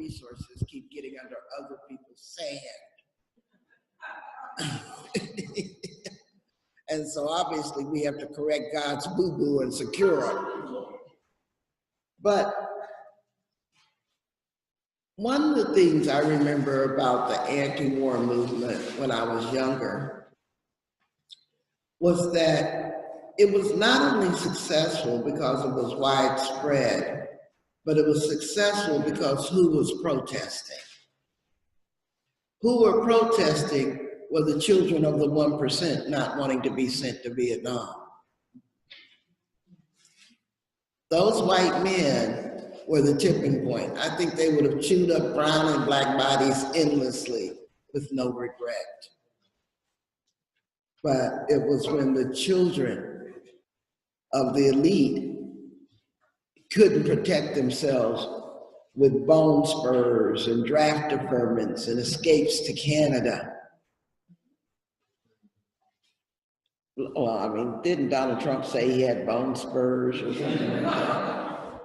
resources keep getting under other people's sand. And so obviously we have to correct God's boo-boo and secure it. But one of the things I remember about the anti-war movement when I was younger was that it was not only successful because it was widespread, but it was successful because who was protesting? Who were protesting were the children of the 1% not wanting to be sent to Vietnam. Those white men were the tipping point. I think they would have chewed up brown and black bodies endlessly with no regret. But it was when the children of the elite couldn't protect themselves with bone spurs and draft deferments and escapes to Canada. Well, I mean, didn't Donald Trump say he had bone spurs or something like that?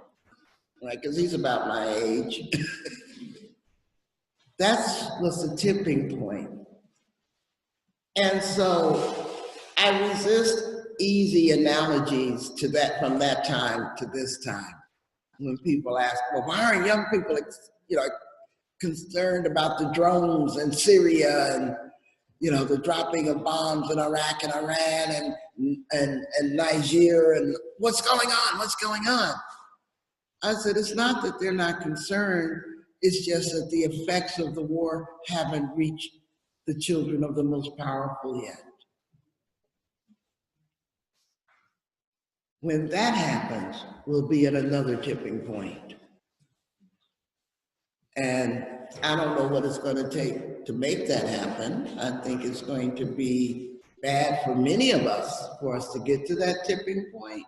Like, because he's about my age. That was the tipping point. And so I resist easy analogies to that from that time to this time. When people ask, well, why aren't young people, concerned about the drones in Syria and, the dropping of bombs in Iraq and Iran and Niger and what's going on? What's going on? I said, it's not that they're not concerned. It's just that the effects of the war haven't reached the children of the most powerful yet. When that happens, we'll be at another tipping point. And I don't know what it's going to take to make that happen. I think it's going to be bad for many of us for us to get to that tipping point.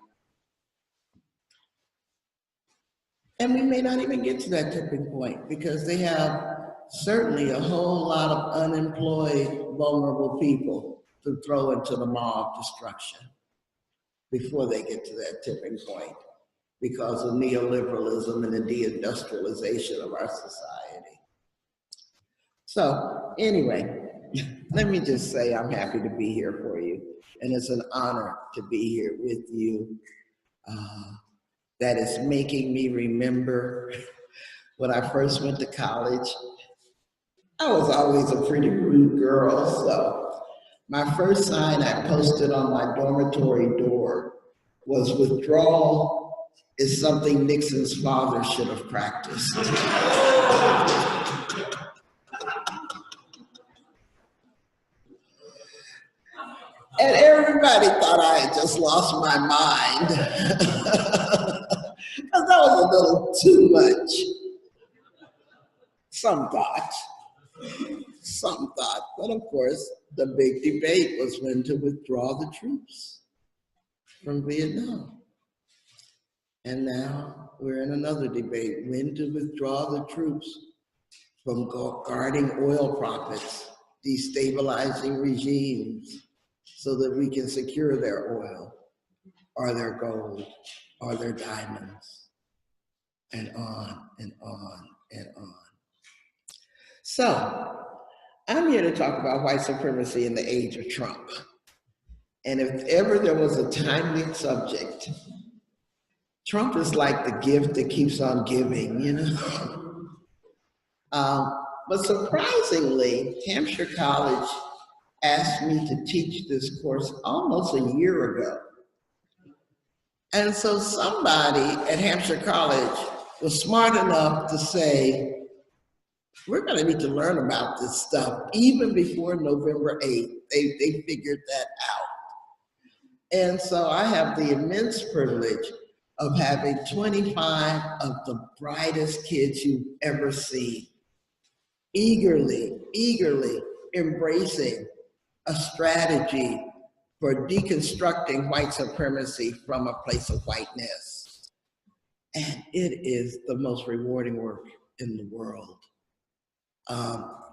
And we may not even get to that tipping point because they have certainly a whole lot of unemployed, vulnerable people to throw into the maw of destruction before they get to that tipping point because of neoliberalism and the deindustrialization of our society. So anyway, let me just say I'm happy to be here for you. And it's an honor to be here with you. That is making me remember when I first went to college. I was always a pretty rude girl, so my first sign I posted on my dormitory door was "Withdrawal is something Nixon's father should have practiced." And everybody thought I had just lost my mind. Because that was a little too much. Some thought. But of course, the big debate was when to withdraw the troops from Vietnam. And now we're in another debate, when to withdraw the troops from guarding oil profits, destabilizing regimes, so that we can secure their oil, or their gold, or their diamonds, and on and on and on. So, I'm here to talk about white supremacy in the age of Trump. And if ever there was a timely subject, Trump is like the gift that keeps on giving, But surprisingly, Hampshire College asked me to teach this course almost a year ago. And so somebody at Hampshire College was smart enough to say, we're going to need to learn about this stuff even before November 8th. They figured that out. And so I have the immense privilege of having 25 of the brightest kids you've ever seen, eagerly embracing a strategy for deconstructing white supremacy from a place of whiteness. And it is the most rewarding work in the world.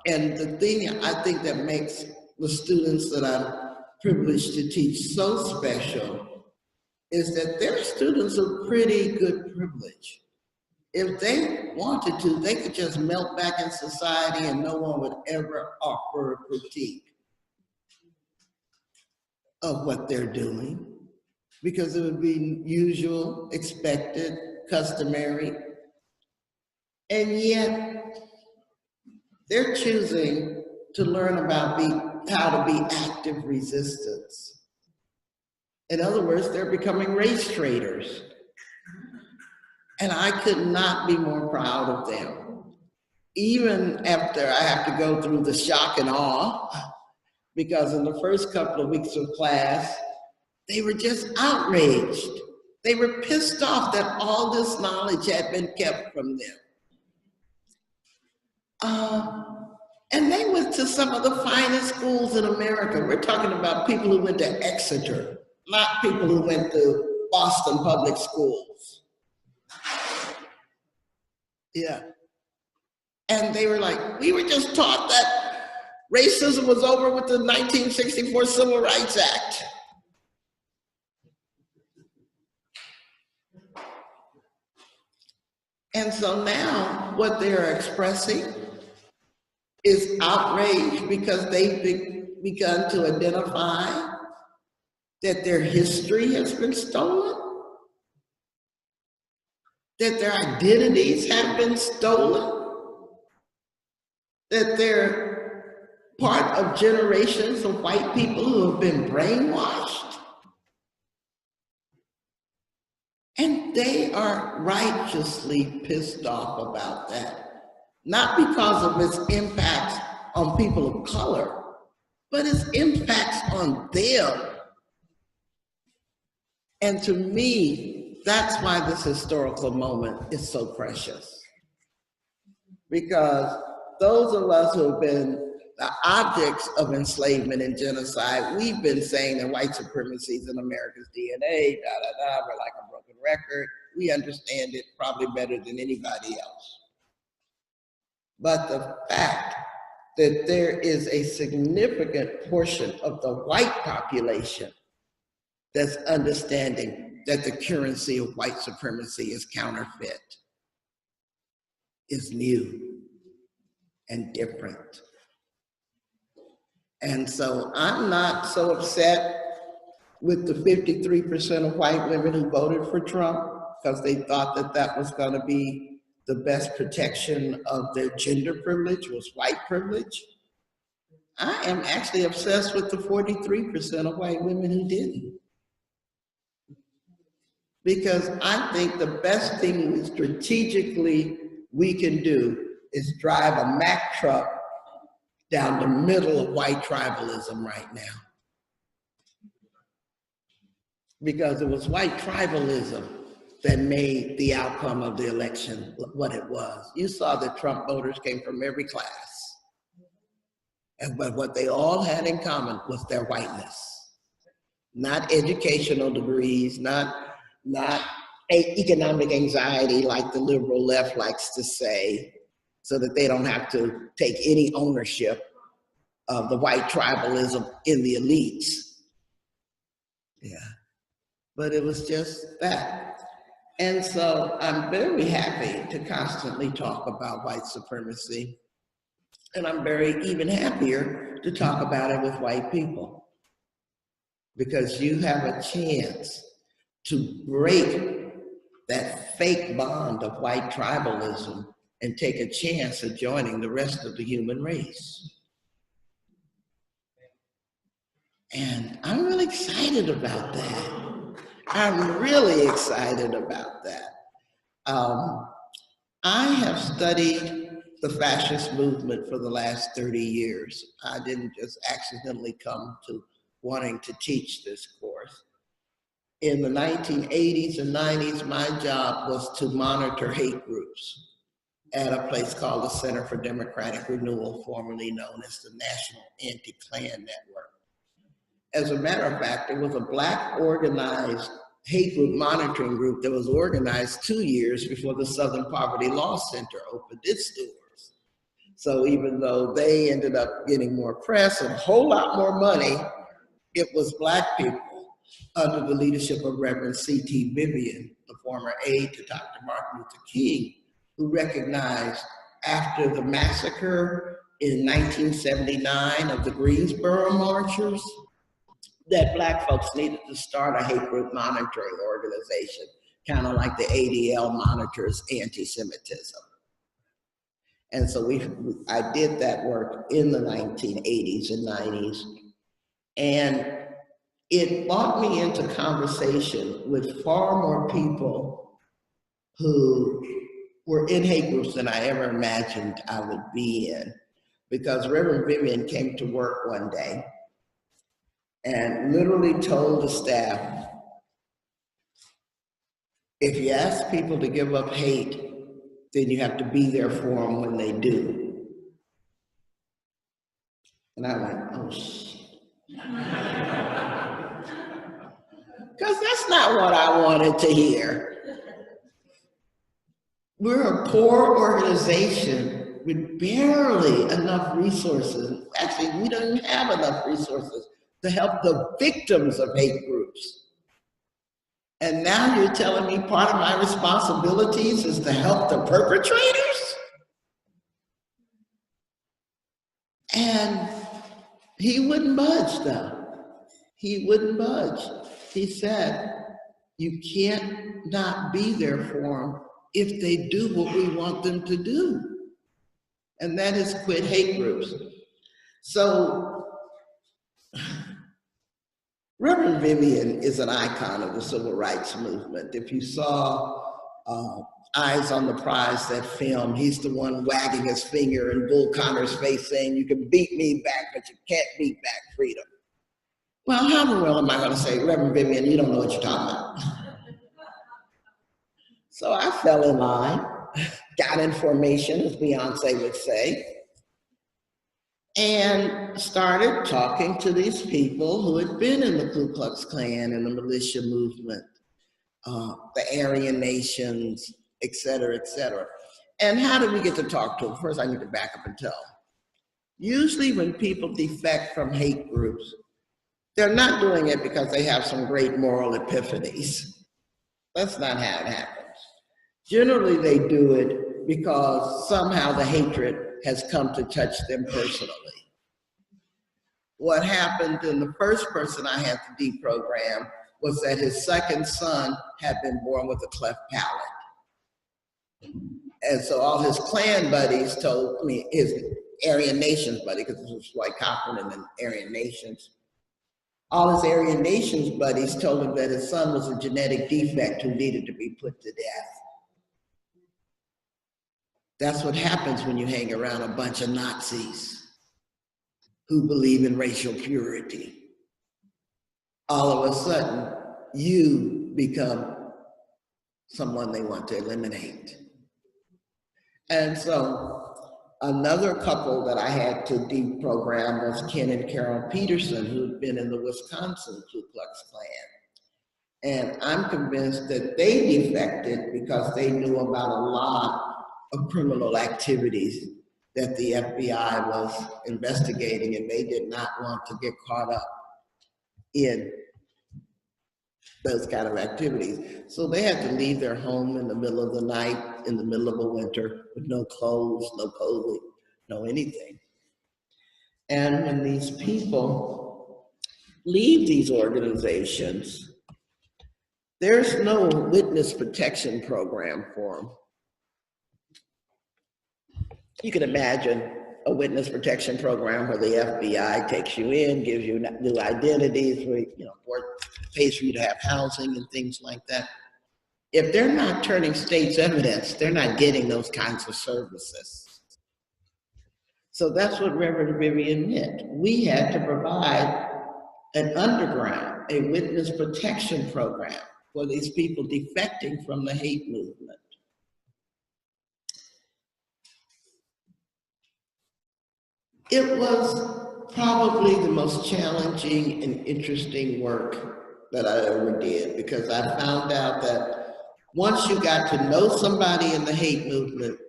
And the thing I think that makes the students that I'm privileged to teach so special is that they're students of pretty good privilege. If they wanted to, they could just melt back in society and no one would ever offer a critique of what they're doing, because it would be usual, expected, customary. And yet they're choosing to learn about how to be active resistance. In other words, they're becoming race traders. And I could not be more proud of them. Even after I have to go through the shock and awe, because in the first couple of weeks of class, they were just outraged. They were pissed off that all this knowledge had been kept from them. And they went to some of the finest schools in America. We're talking about people who went to Exeter, not people who went to Boston public schools. Yeah. And they were like, we were just taught that racism was over with the 1964 Civil Rights Act. And so now what they're expressing is outrage because they've begun to identify that their history has been stolen, that their identities have been stolen, that they're part of generations of white people who have been brainwashed. And they are righteously pissed off about that, not because of its impacts on people of color, but its impacts on them. And to me, that's why this historical moment is so precious. Because those of us who have been the objects of enslavement and genocide, we've been saying that white supremacy is in America's DNA, we're like a broken record. We understand it probably better than anybody else. But the fact that there is a significant portion of the white population that's understanding that the currency of white supremacy is counterfeit is new and different. And so I'm not so upset with the 53% of white women who voted for Trump because they thought that that was going to be the best protection of their gender privilege, was white privilege. I am actually obsessed with the 43% of white women who didn't. Because I think the best thing strategically we can do is drive a Mack truck down the middle of white tribalism right now. Because it was white tribalism that made the outcome of the election what it was. You saw that Trump voters came from every class. But what they all had in common was their whiteness. Not educational degrees, not economic anxiety like the liberal left likes to say, so that they don't have to take any ownership of the white tribalism in the elites. Yeah, but it was just that. And so I'm very happy to constantly talk about white supremacy. And I'm very even happier to talk about it with white people, because you have a chance to break that fake bond of white tribalism and take a chance of joining the rest of the human race. And I'm really excited about that. I'm really excited about that. I have studied the fascist movement for the last 30 years. I didn't just accidentally come to wanting to teach this course. In the 1980s and 90s, my job was to monitor hate groups at a place called the Center for Democratic Renewal, formerly known as the National Anti-Klan Network. As a matter of fact, it was a Black organized hate group monitoring group that was organized 2 years before the Southern Poverty Law Center opened its doors. So even though they ended up getting more press and a whole lot more money, it was Black people under the leadership of Reverend C.T. Vivian, the former aide to Dr. Martin Luther King, who recognized after the massacre in 1979 of the Greensboro marchers that Black folks needed to start a hate group monitoring organization, kind of like the ADL monitors anti-Semitism. And so I did that work in the 1980s and 90s. And it brought me into conversation with far more people who were in hate groups than I ever imagined I would be in. Because Reverend Vivian came to work one day and literally told the staff, if you ask people to give up hate, then you have to be there for them when they do. And I went, oh shit. Because that's not what I wanted to hear. We're a poor organization with barely enough resources. Actually, we don't even have enough resources to help the victims of hate groups. And now you're telling me part of my responsibilities is to help the perpetrators? And he wouldn't budge though. He wouldn't budge. He said, you can't not be there for them if they do what we want them to do. And that is quit hate groups. So Reverend Vivian is an icon of the civil rights movement. If you saw Eyes on the Prize, that film, he's the one wagging his finger in Bull Connor's face saying, you can beat me back, but you can't beat back freedom. Well, how in the world am I gonna say, Reverend Vivian, you don't know what you're talking about? So I fell in line, got in formation, as Beyonce would say, and started talking to these people who had been in the Ku Klux Klan and the militia movement, the Aryan nations, et cetera, et cetera. And how did we get to talk to them? First, I need to back up and tell. Usually when people defect from hate groups, they're not doing it because they have some great moral epiphanies. That's not how it happens. Generally, they do it because somehow the hatred has come to touch them personally. What happened in the first person I had to deprogram was that his second son had been born with a cleft palate. And so all his Klan buddies told me, his Aryan Nations buddy, because this was Dwight Cochran and then Aryan Nations, all his Aryan Nations buddies told him that his son was a genetic defect who needed to be put to death. That's what happens when you hang around a bunch of Nazis who believe in racial purity. All of a sudden, you become someone they want to eliminate. And so another couple that I had to deprogram was Ken and Carol Peterson, who'd been in the Wisconsin Ku Klux Klan. And I'm convinced that they defected because they knew about a lot of criminal activities that the FBI was investigating, and they did not want to get caught up in those kind of activities. So they had to leave their home in the middle of the night, in the middle of a winter, with no clothes, no clothing, no anything. And when these people leave these organizations, there's no witness protection program for them. You can imagine a witness protection program where the FBI takes you in, gives you new identities, where, pays for you to have housing and things like that. If they're not turning state's evidence, they're not getting those kinds of services. So that's what Reverend Vivian meant. We had to provide an underground, a witness protection program for these people defecting from the hate movement. It was probably the most challenging and interesting work that I ever did, because I found out that once you got to know somebody in the hate movement,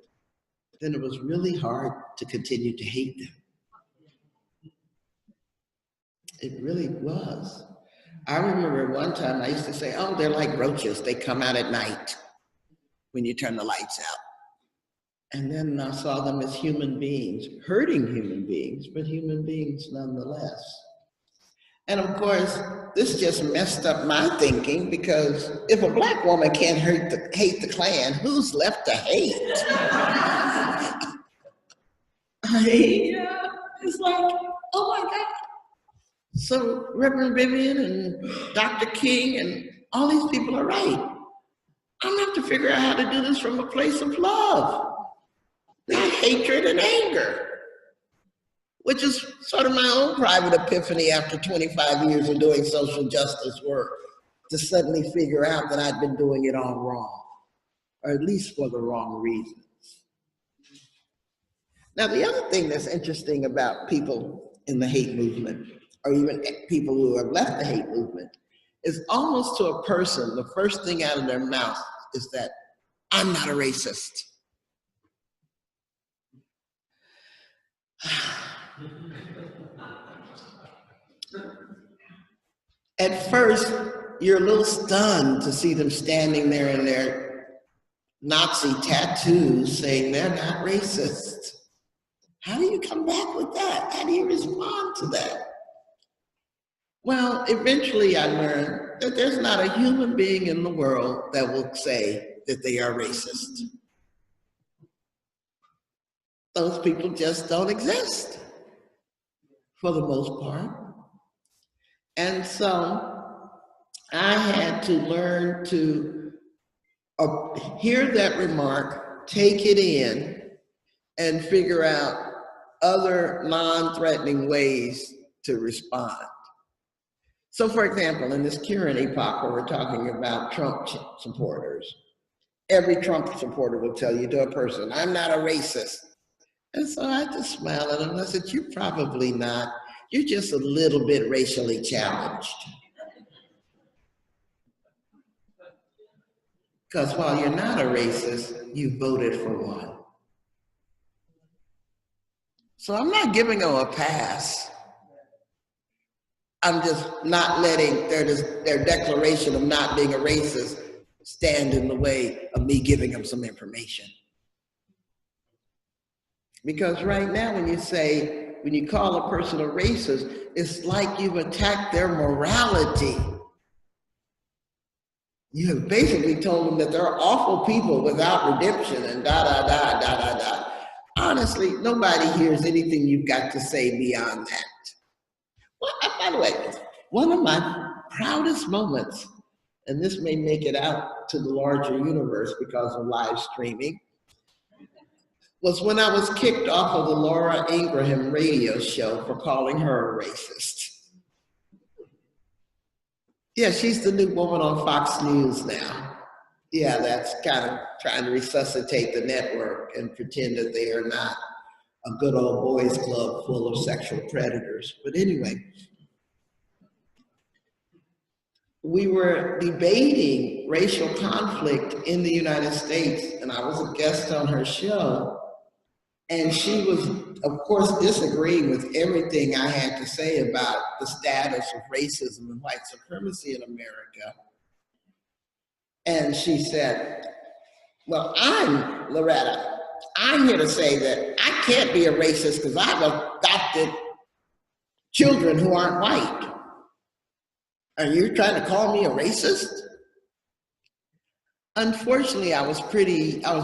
then it was really hard to continue to hate them. It really was. I remember one time I used to say, oh, they're like roaches. They come out at night when you turn the lights out. And then I saw them as human beings, hurting human beings, but human beings nonetheless. And of course, this just messed up my thinking, because if a Black woman can't hate the Klan, who's left to hate? Yeah, it's like, oh my God. So Reverend Vivian and Dr. King and all these people are right. I'm gonna have to figure out how to do this from a place of love, not hatred and anger, which is sort of my own private epiphany after 25 years of doing social justice work, to suddenly figure out that I'd been doing it all wrong, or at least for the wrong reasons. Now, the other thing that's interesting about people in the hate movement, or even people who have left the hate movement, is almost to a person, the first thing out of their mouth is that, I'm not a racist. At first, you're a little stunned to see them standing there in their Nazi tattoos saying they're not racist. How do you come back with that? How do you respond to that? Well, eventually I learned that there's not a human being in the world that will say that they are racist. Those people just don't exist, for the most part. And so I had to learn to hear that remark, take it in, and figure out other non-threatening ways to respond. So for example, in this current epoch where we're talking about Trump supporters, every Trump supporter will tell you to a person, I'm not a racist. And so I just smiled at him and I said, you're probably not. You're just a little bit racially challenged. Because while you're not a racist, you voted for one. So I'm not giving them a pass. I'm just not letting their declaration of not being a racist stand in the way of me giving them some information. Because right now, when you call a person a racist, it's like you've attacked their morality. You have basically told them that they're awful people without redemption and da. Honestly, nobody hears anything you've got to say beyond that. Well, by the way, one of my proudest moments, and this may make it out to the larger universe because of live streaming, was when I was kicked off of the Laura Ingraham radio show for calling her a racist. Yeah, she's the new woman on Fox News now. Yeah, that's kind of trying to resuscitate the network and pretend that they are not a good old boys club full of sexual predators. But anyway, we were debating racial conflict in the United States, and I was a guest on her show. And she was, of course, disagreeing with everything I had to say about the status of racism and white supremacy in America. And she said, well, I'm Loretta. I'm here to say that I can't be a racist because I've adopted children who aren't white. Are you trying to call me a racist? Unfortunately, I was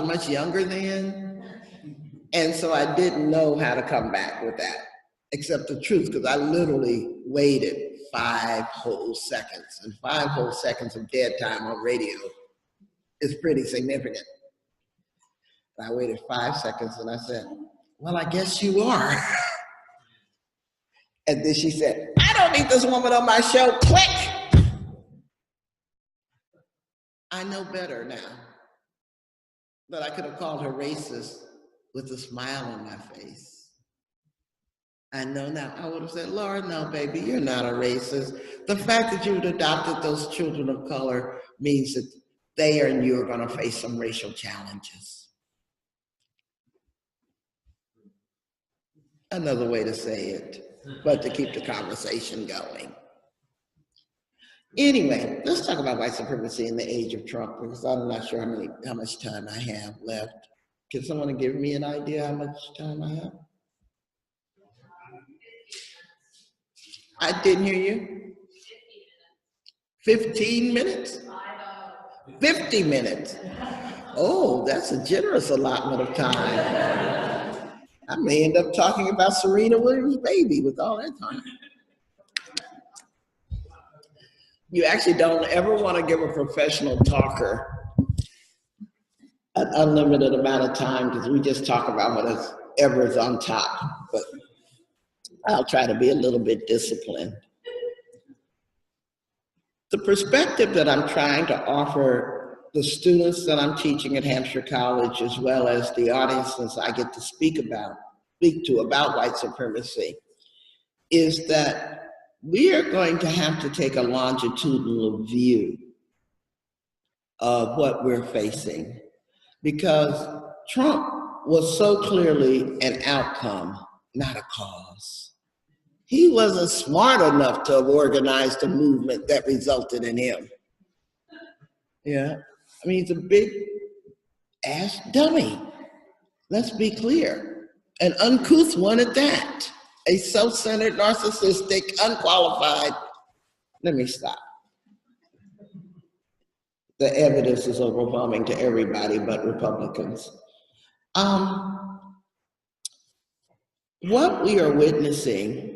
much younger then. And so I didn't know how to come back with that, except the truth, because I literally waited 5 whole seconds. And 5 whole seconds of dead time on radio is pretty significant. I waited 5 seconds and I said, well, I guess you are. And then she said, I don't need this woman on my show, click. I know better now, but I could have called her racist with a smile on my face. I know now. I would have said, Laura, no, baby, you're not a racist. The fact that you've adopted those children of color means that they and you are going to face some racial challenges. Another way to say it, but to keep the conversation going. Anyway, let's talk about white supremacy in the age of Trump, because I'm not sure how much time I have left. Can someone give me an idea how much time I have? I didn't hear you. 15 minutes? 50 minutes. Oh, that's a generous allotment of time. I may end up talking about Serena Williams' baby with all that time. You actually don't ever want to give a professional talker an unlimited amount of time because we just talk about whatever is on top. But I'll try to be a little bit disciplined. The perspective that I'm trying to offer the students that I'm teaching at Hampshire College, as well as the audiences I get to speak to about white supremacy, is that we are going to have to take a longitudinal view of what we're facing, because Trump was so clearly an outcome, not a cause. He wasn't smart enough to have organized a movement that resulted in him. Yeah, I mean, he's a big ass dummy. Let's be clear. An uncouth one at that. A self-centered, narcissistic, unqualified. Let me stop. The evidence is overwhelming to everybody but Republicans. What we are witnessing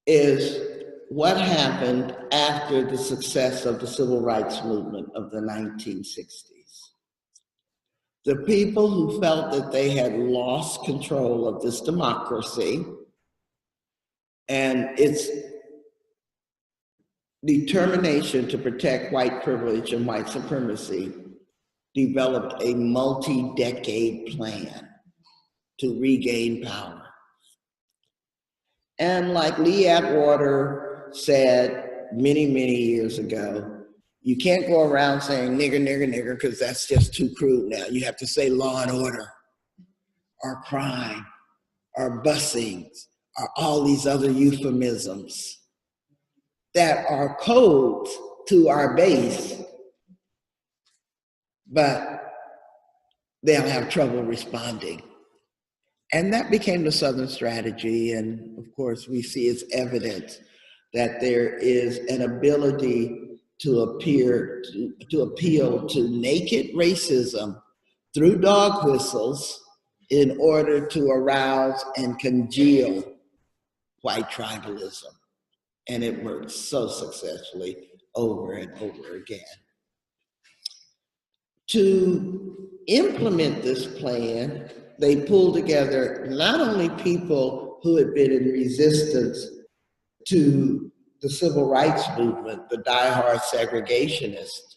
is what happened after the success of the civil rights movement of the 1960s. The people who felt that they had lost control of this democracy and its determination to protect white privilege and white supremacy developed a multi-decade plan to regain power. And like Lee Atwater said many, many years ago, you can't go around saying nigger, nigger, nigger, because that's just too crude now. You have to say law and order, or crime, or busings, or all these other euphemisms that are codes to our base, but they'll have trouble responding. And that became the Southern strategy. And of course, we see it's evident that there is an ability to appeal to naked racism through dog whistles in order to arouse and congeal white tribalism. And it worked so successfully over and over again. To implement this plan, they pulled together not only people who had been in resistance to the civil rights movement, the diehard segregationists,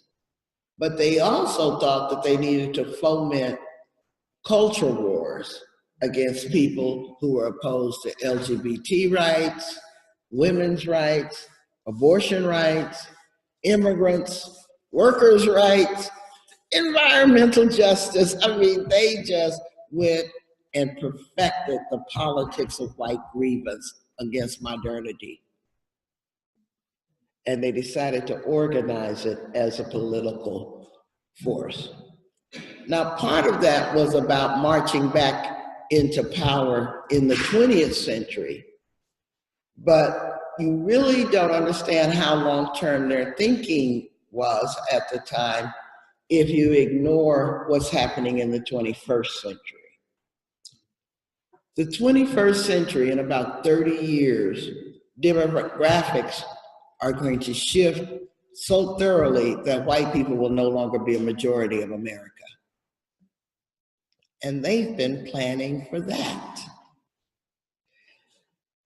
but they also thought that they needed to foment culture wars against people who were opposed to LGBT rights, women's rights, abortion rights, immigrants, workers' rights, environmental justice. I mean, they just went and perfected the politics of white grievance against modernity. And they decided to organize it as a political force. Now, part of that was about marching back into power in the 20th century, but you really don't understand how long-term their thinking was at the time if you ignore what's happening in the 21st century. The 21st century, in about 30 years, demographics are going to shift so thoroughly that white people will no longer be a majority of America. And they've been planning for that.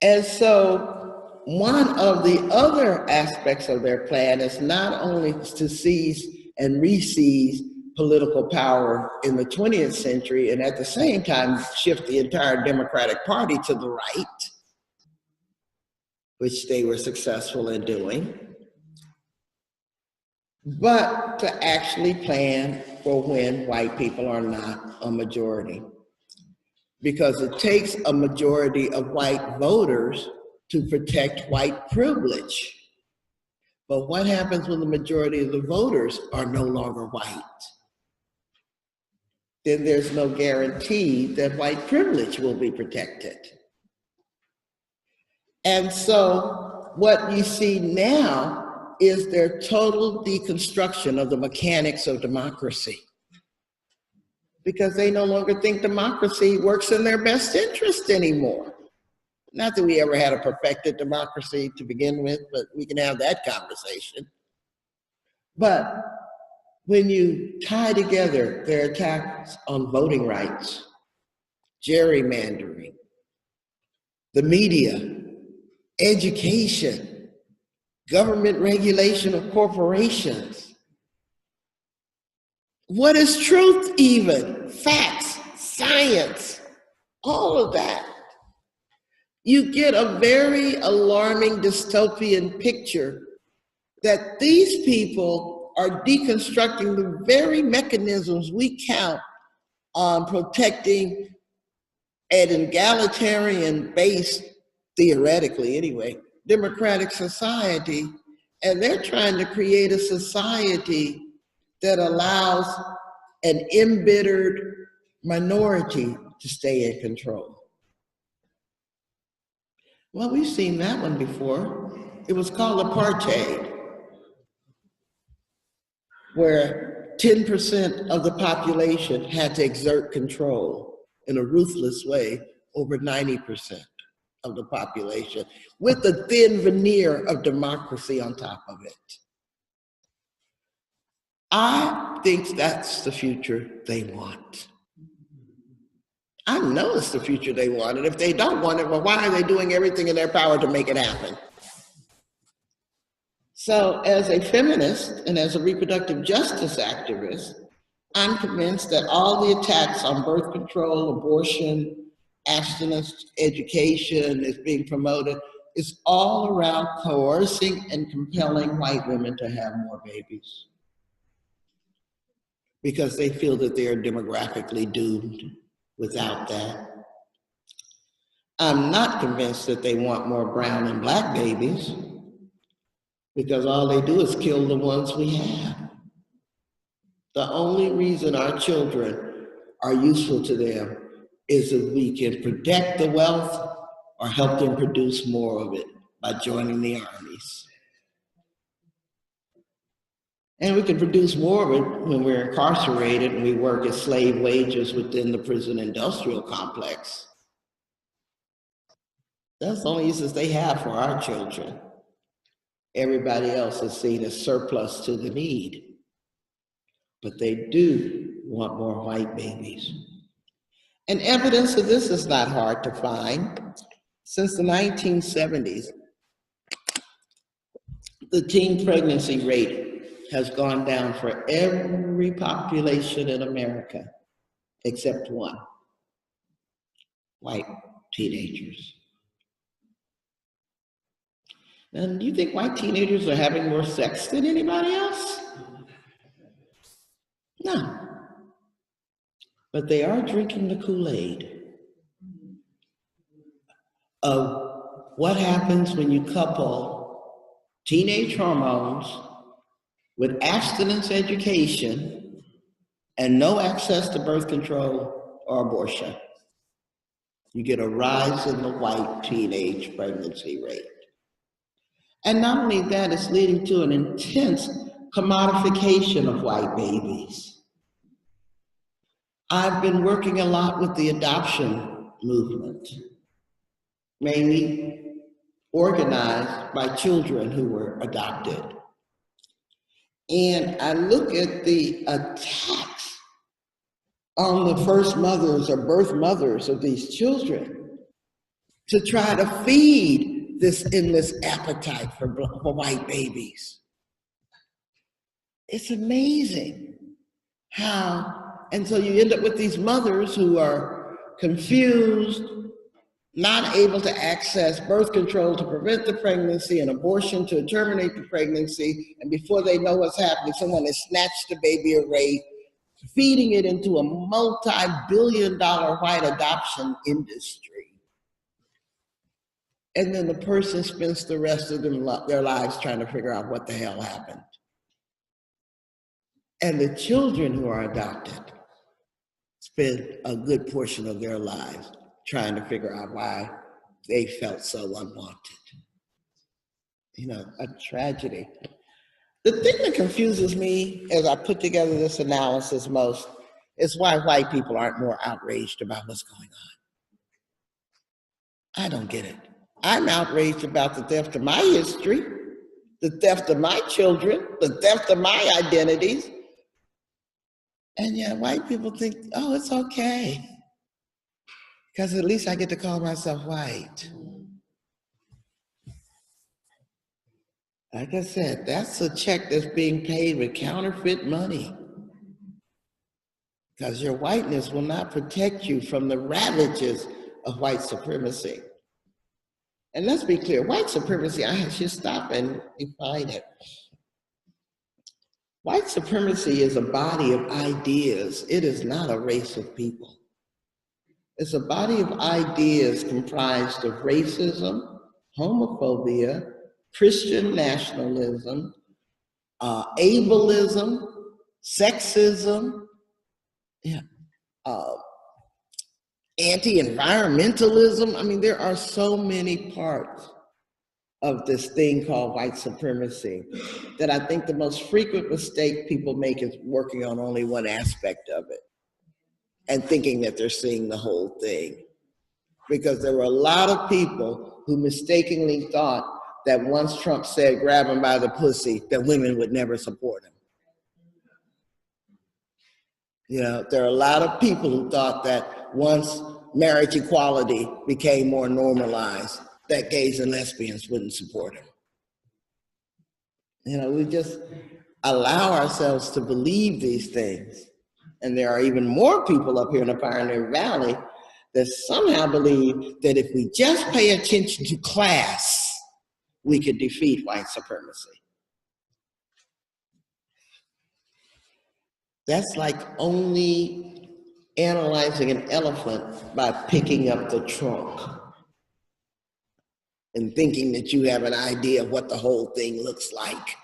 And so one of the other aspects of their plan is not only to seize and re-seize political power in the 20th century and at the same time shift the entire Democratic Party to the right, which they were successful in doing, but to actually plan for when white people are not a majority. Because it takes a majority of white voters to protect white privilege. But what happens when the majority of the voters are no longer white? then there's no guarantee that white privilege will be protected. And so what you see now is their total deconstruction of the mechanics of democracy, because they no longer think democracy works in their best interest anymore. Not that we ever had a perfected democracy to begin with, but we can have that conversation. But when you tie together their attacks on voting rights, gerrymandering, the media, education, government regulation of corporations, what is truth even? Facts, science, all of that. You get a very alarming dystopian picture that these people are deconstructing the very mechanisms we count on protecting an egalitarian based, theoretically anyway, democratic society, and they're trying to create a society that allows an embittered minority to stay in control. Well, we've seen that one before. It was called apartheid, where 10% of the population had to exert control in a ruthless way over 90% of the population, with a thin veneer of democracy on top of it. I think that's the future they want. I know it's the future they want, and if they don't want it, well, why are they doing everything in their power to make it happen? So as a feminist and as a reproductive justice activist, I'm convinced that all the attacks on birth control, abortion, abstinence, education is being promoted is all around coercing and compelling white women to have more babies, because they feel that they are demographically doomed without that. I'm not convinced that they want more brown and black babies, because all they do is kill the ones we have. The only reason our children are useful to them is if we can protect the wealth or help them produce more of it by joining the armies. And we can produce more of it when we're incarcerated and we work at slave wages within the prison industrial complex. That's the only uses they have for our children. Everybody else is seen as surplus to the need. But they do want more white babies. And evidence of this is not hard to find. Since the 1970s, the teen pregnancy rate has gone down for every population in America, except one: white teenagers. And do you think white teenagers are having more sex than anybody else? No. But they are drinking the Kool-Aid of what happens when you couple teenage hormones with abstinence education and no access to birth control or abortion. You get a rise in the white teenage pregnancy rate. And not only that, it's leading to an intense commodification of white babies. I've been working a lot with the adoption movement, mainly organized by children who were adopted. And I look at the attacks on the first mothers or birth mothers of these children to try to feed this endless appetite for white babies. It's amazing how, and so you end up with these mothers who are confused, not able to access birth control to prevent the pregnancy and abortion to terminate the pregnancy, and before they know what's happening, someone has snatched the baby away, feeding it into a multi-billion-dollar white adoption industry. And then the person spends the rest of their lives trying to figure out what the hell happened. And the children who are adopted spent a good portion of their lives trying to figure out why they felt so unwanted. You know, a tragedy. The thing that confuses me as I put together this analysis most is why white people aren't more outraged about what's going on. I don't get it. I'm outraged about the theft of my history, the theft of my children, the theft of my identities. And yet white people think, oh, it's okay, because at least I get to call myself white. Like I said, that's a check that's being paid with counterfeit money, because your whiteness will not protect you from the ravages of white supremacy. And let's be clear, white supremacy, I should stop and define it. White supremacy is a body of ideas. It is not a race of people. It's a body of ideas comprised of racism, homophobia, Christian nationalism, ableism, sexism, anti-environmentalism. I mean, there are so many parts of this thing called white supremacy that I think the most frequent mistake people make is working on only one aspect of it and thinking that they're seeing the whole thing. Because there were a lot of people who mistakenly thought that once Trump said grab him by the pussy, that women would never support him. You know, there are a lot of people who thought that once marriage equality became more normalized, that gays and lesbians wouldn't support him. You know, we just allow ourselves to believe these things. And there are even more people up here in the Pioneer Valley that somehow believe that if we just pay attention to class, we could defeat white supremacy. That's like only analyzing an elephant by picking up the trunk and thinking that you have an idea of what the whole thing looks like.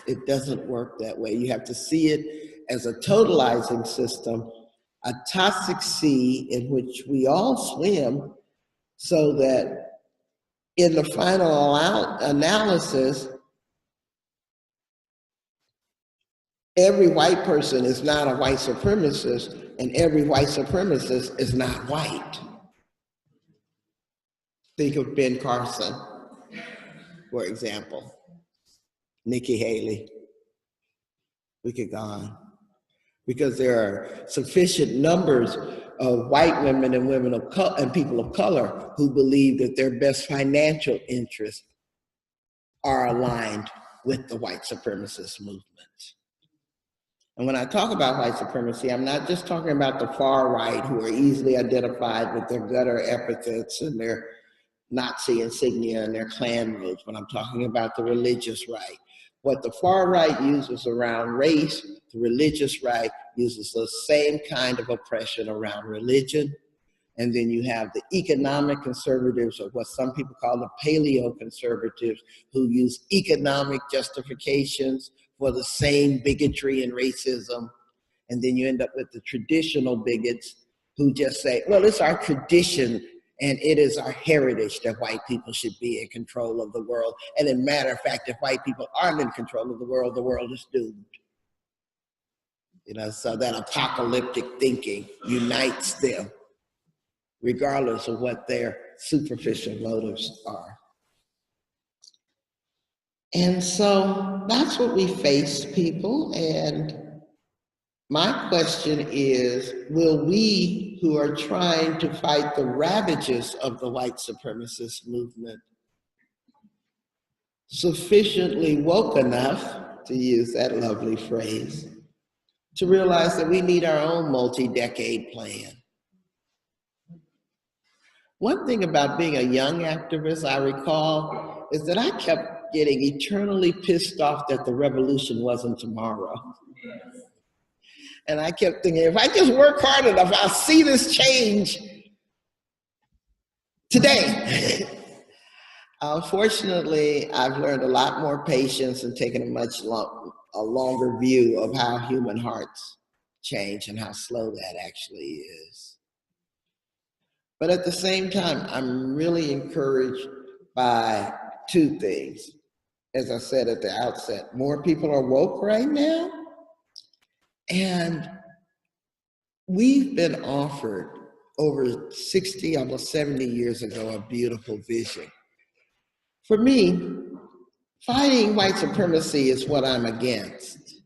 It doesn't work that way. You have to see it as a totalizing system, a toxic sea in which we all swim, so that in the final analysis, every white person is not a white supremacist, and every white supremacist is not white. Think of Ben Carson, for example, Nikki Haley. We could go on. Because there are sufficient numbers of white women and women of color and people of color who believe that their best financial interests are aligned with the white supremacist movement. And when I talk about white supremacy, I'm not just talking about the far right who are easily identified with their gutter epithets and their Nazi insignia and their Klan robes, but I'm talking about the religious right. What the far right uses around race, the religious right uses the same kind of oppression around religion. And then you have the economic conservatives, or what some people call the paleo conservatives, who use economic justifications for the same bigotry and racism. And then you end up with the traditional bigots who just say, well, it's our tradition and it is our heritage that white people should be in control of the world. And as a matter of fact, if white people aren't in control of the world is doomed. You know, so that apocalyptic thinking unites them, regardless of what their superficial motives are. And so that's what we face, people. And my question is, will we who are trying to fight the ravages of the white supremacist movement sufficiently woke enough, to use that lovely phrase, to realize that we need our own multi-decade plan? One thing about being a young activist, I recall, is that I kept getting eternally pissed off that the revolution wasn't tomorrow. And I kept thinking, if I just work hard enough, I'll see this change today. Unfortunately, I've learned a lot more patience and taken a much longer view of how human hearts change and how slow that actually is. But at the same time, I'm really encouraged by two things. As I said at the outset, more people are woke right now, and we've been offered over 60, almost 70 years ago, a beautiful vision. For me, fighting white supremacy is what I'm against.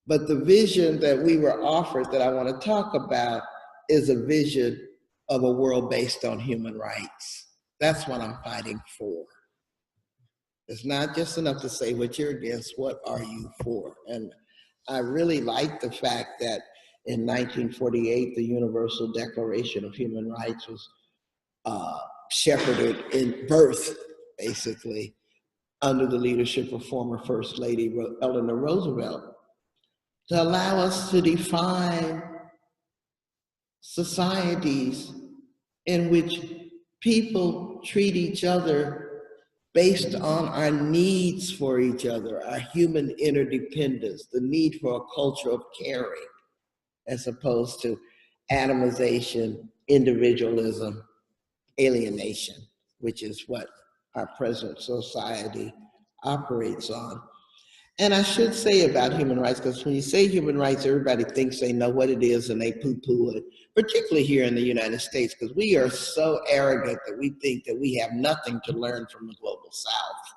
But the vision that we were offered that I want to talk about is a vision of a world based on human rights. That's what I'm fighting for. It's not just enough to say what you're against, what are you for? And I really like the fact that in 1948, the Universal Declaration of Human Rights was shepherded in birth, basically, under the leadership of former First Lady Eleanor Roosevelt, to allow us to define societies in which people treat each other based on our needs for each other, our human interdependence, the need for a culture of caring, as opposed to atomization, individualism, alienation, which is what our present society operates on. And I should say about human rights, because when you say human rights, everybody thinks they know what it is and they poo-poo it, particularly here in the United States, because we are so arrogant that we think that we have nothing to learn from the global South,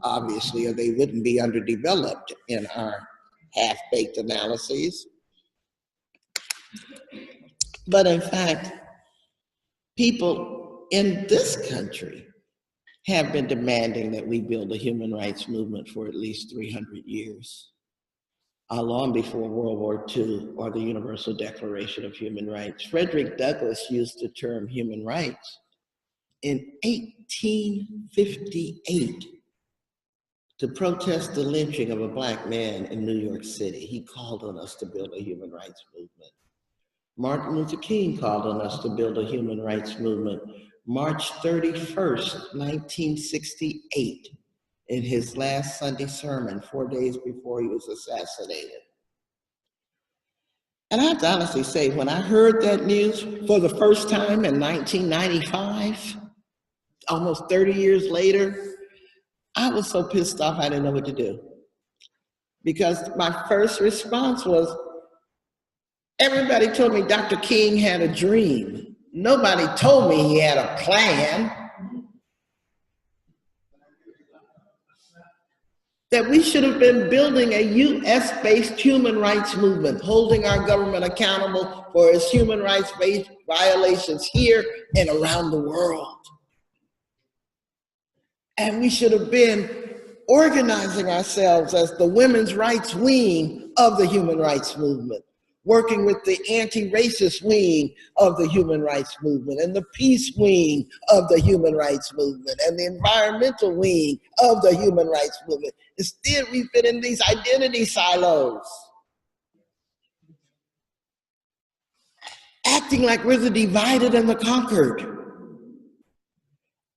obviously, or they wouldn't be underdeveloped in our half-baked analyses. But in fact, people in this country have been demanding that we build a human rights movement for at least 300 years, long before World War II or the Universal Declaration of Human Rights. Frederick Douglass used the term human rights in 1858 to protest the lynching of a Black man in New York City. He called on us to build a human rights movement. Martin Luther King called on us to build a human rights movement March 31st, 1968, in his last Sunday sermon, 4 days before he was assassinated. And I have to honestly say, when I heard that news for the first time in 1995, almost 30 years later, I was so pissed off I didn't know what to do. Because my first response was, everybody told me Dr. King had a dream. Nobody told me he had a plan. That we should have been building a US-based human rights movement, holding our government accountable for its human rights-based violations here and around the world. And we should have been organizing ourselves as the women's rights wing of the human rights movement, working with the anti-racist wing of the human rights movement and the peace wing of the human rights movement and the environmental wing of the human rights movement. Instead, we've been in these identity silos, acting like we're the divided and the conquered.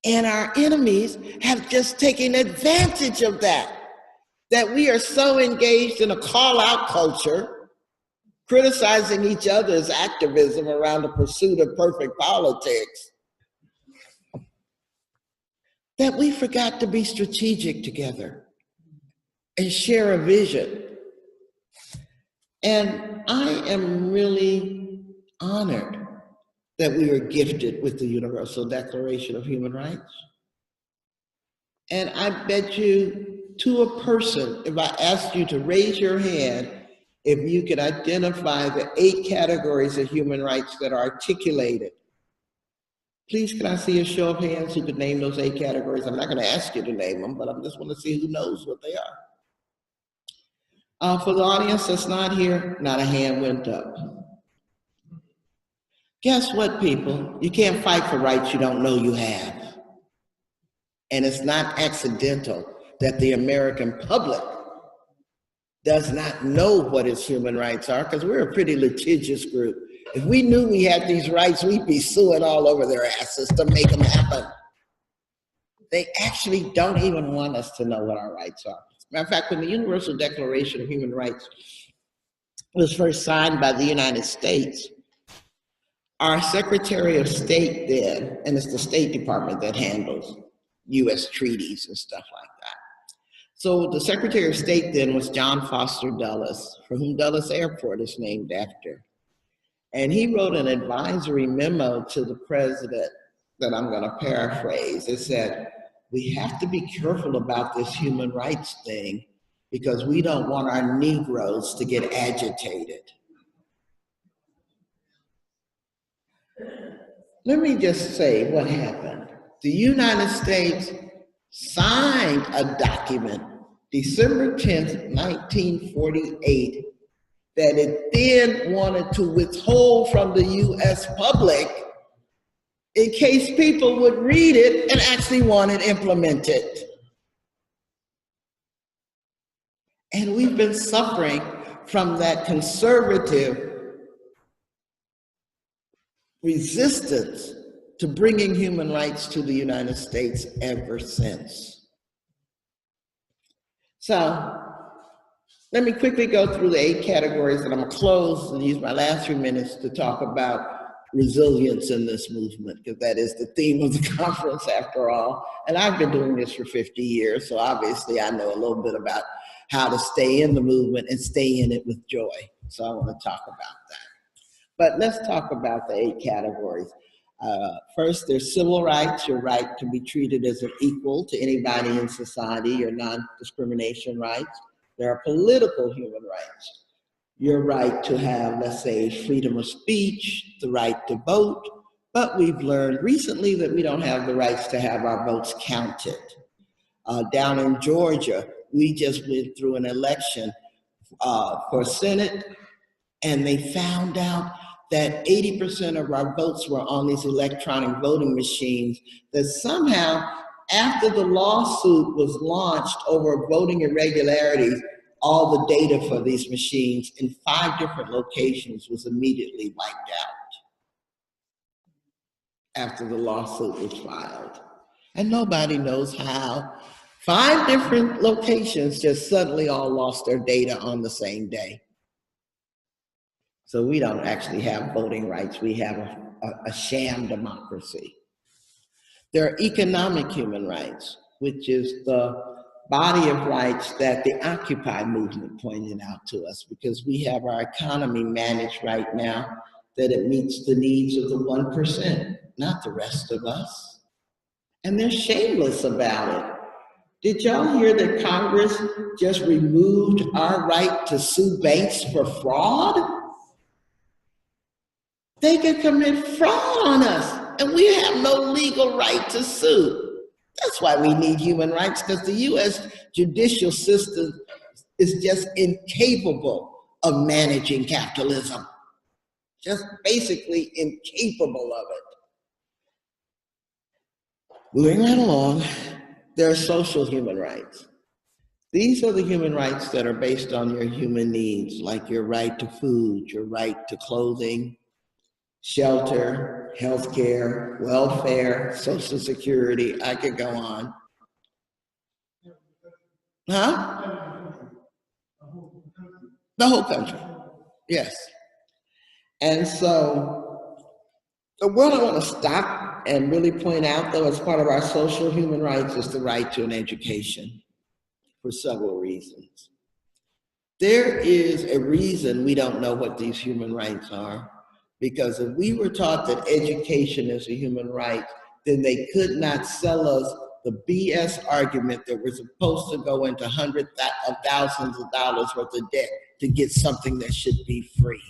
And our enemies have just taken advantage of that we are so engaged in a call-out culture, criticizing each other's activism around the pursuit of perfect politics, that we forgot to be strategic together and share a vision. And I am really honored that we were gifted with the Universal Declaration of Human Rights. And I bet you to a person, if I asked you to raise your hand, if you could identify the 8 categories of human rights that are articulated. Please, can I see a show of hands who could name those 8 categories? I'm not going to ask you to name them, but I just want to see who knows what they are. For the audience that's not here, not a hand went up. Guess what, people? You can't fight for rights you don't know you have. And it's not accidental that the American public does not know what its human rights are, because we're a pretty litigious group. If we knew we had these rights, we'd be suing all over their asses to make them happen. They actually don't even want us to know what our rights are. Matter of fact, when the Universal Declaration of Human Rights was first signed by the United States, our Secretary of State then, and it's the State Department that handles US treaties and stuff like that. So the Secretary of State then was John Foster Dulles, for whom Dulles Airport is named after. And he wrote an advisory memo to the president that I'm going to paraphrase. It said, we have to be careful about this human rights thing because we don't want our Negroes to get agitated. Let me just say what happened. The United States signed a document December 10th, 1948, that it then wanted to withhold from the US public in case people would read it and actually want it implemented. And we've been suffering from that conservative resistance to bringing human rights to the United States ever since. So let me quickly go through the 8 categories, and I'm gonna close and use my last few minutes to talk about resilience in this movement, because that is the theme of the conference after all. And I've been doing this for 50 years, so obviously I know a little bit about how to stay in the movement and stay in it with joy. So I wanna talk about that. But let's talk about the 8 categories. First, there's civil rights, your right to be treated as an equal to anybody in society, your non-discrimination rights. There are political human rights, your right to have, let's say, freedom of speech, the right to vote, but we've learned recently that we don't have the rights to have our votes counted. Down in Georgia, we just went through an election for Senate, and they found out that 80% of our votes were on these electronic voting machines, that somehow after the lawsuit was launched over voting irregularities, all the data for these machines in 5 different locations was immediately wiped out after the lawsuit was filed. And nobody knows how. 5 different locations just suddenly all lost their data on the same day. So we don't actually have voting rights. We have a sham democracy. There are economic human rights, which is the body of rights that the Occupy movement pointed out to us, because we have our economy managed right now that it meets the needs of the 1%, not the rest of us. And they're shameless about it. Did y'all hear that Congress just removed our right to sue banks for fraud? They can commit fraud on us, and we have no legal right to sue. That's why we need human rights, because the US judicial system is just incapable of managing capitalism. Just basically incapable of it. Moving right along, there are social human rights. These are the human rights that are based on your human needs, like your right to food, your right to clothing, shelter, healthcare, welfare, Social Security. I could go on. Huh? The whole country, yes. And so what I want to stop and really point out, though, as part of our social human rights is the right to an education for several reasons. There is a reason we don't know what these human rights are. Because if we were taught that education is a human right, then they could not sell us the BS argument that we're supposed to go into hundreds of thousands of dollars worth of debt to get something that should be free.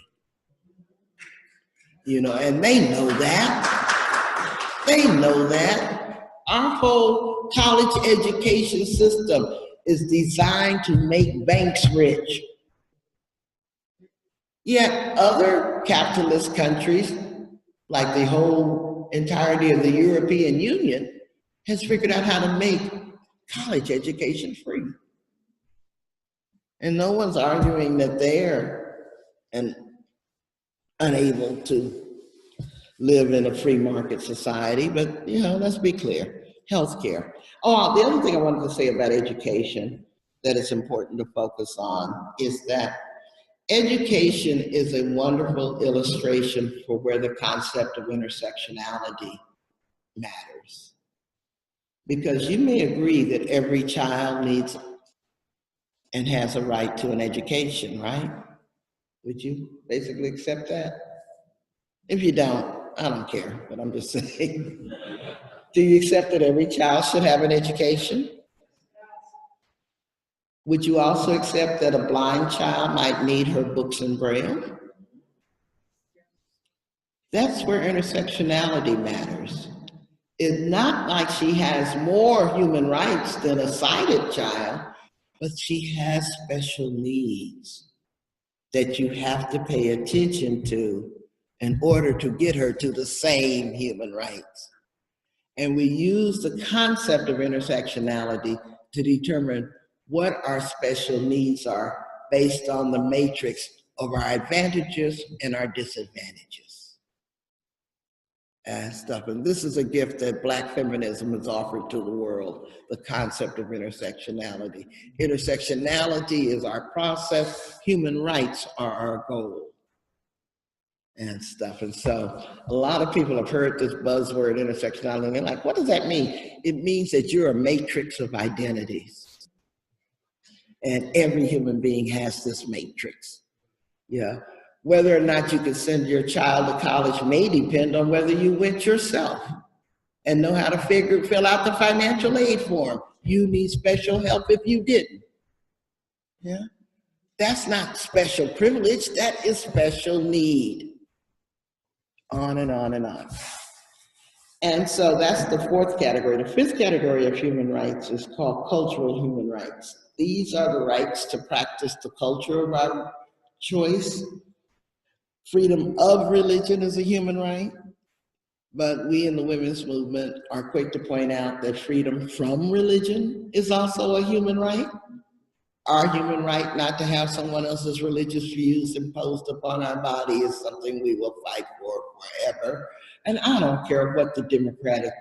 You know, and they know that. They know that. Our whole college education system is designed to make banks rich. Yet other capitalist countries, like the whole entirety of the European Union, has figured out how to make college education free. And no one's arguing that they're unable to live in a free market society, but let's be clear, healthcare. Oh, the other thing I wanted to say about education that is important to focus on is that Education is a wonderful illustration for where the concept of intersectionality matters. Because you may agree that every child needs and has a right to an education, right? Would you basically accept that? If you don't, I don't care, but I'm just saying. Do you accept that every child should have an education? Would you also accept that a blind child might need her books in Braille? That's where intersectionality matters. It's not like she has more human rights than a sighted child, but she has special needs that you have to pay attention to in order to get her to the same human rights. And we use the concept of intersectionality to determine what our special needs are based on the matrix of our advantages and our disadvantages and stuff. And this is a gift that Black feminism has offered to the world, the concept of intersectionality. Intersectionality is our process, human rights are our goal and stuff. And so a lot of people have heard this buzzword intersectionality and they're like, what does that mean? It means that you're a matrix of identities. And every human being has this matrix. Yeah. Whether or not you can send your child to college may depend on whether you went yourself and know how to fill out the financial aid form. You need special help if you didn't. Yeah. That's not special privilege, that is special need. On and on and on. And so that's the fourth category. The fifth category of human rights is called cultural human rights. These are the rights to practice the culture of our choice. Freedom of religion is a human right, but we in the women's movement are quick to point out that freedom from religion is also a human right. Our human right not to have someone else's religious views imposed upon our body is something we will fight for forever. And I don't care what the Democratic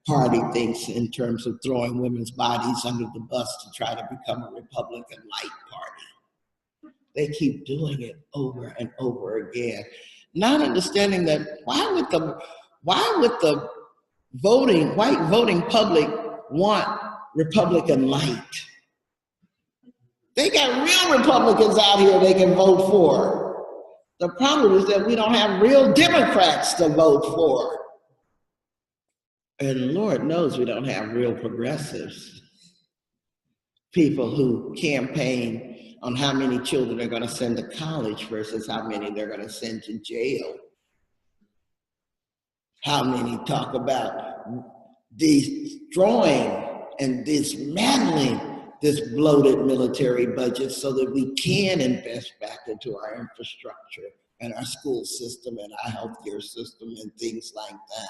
Party thinks in terms of throwing women's bodies under the bus to try to become a Republican-like party. They keep doing it over and over again. Not understanding that why would the white voting public want Republican light? They got real Republicans out here they can vote for. The problem is that we don't have real Democrats to vote for. And Lord knows we don't have real progressives. People who campaign on how many children they're going to send to college versus how many they're going to send to jail. How many talk about destroying and dismantling this bloated military budget so that we can invest back into our infrastructure and our school system and our healthcare system and things like that.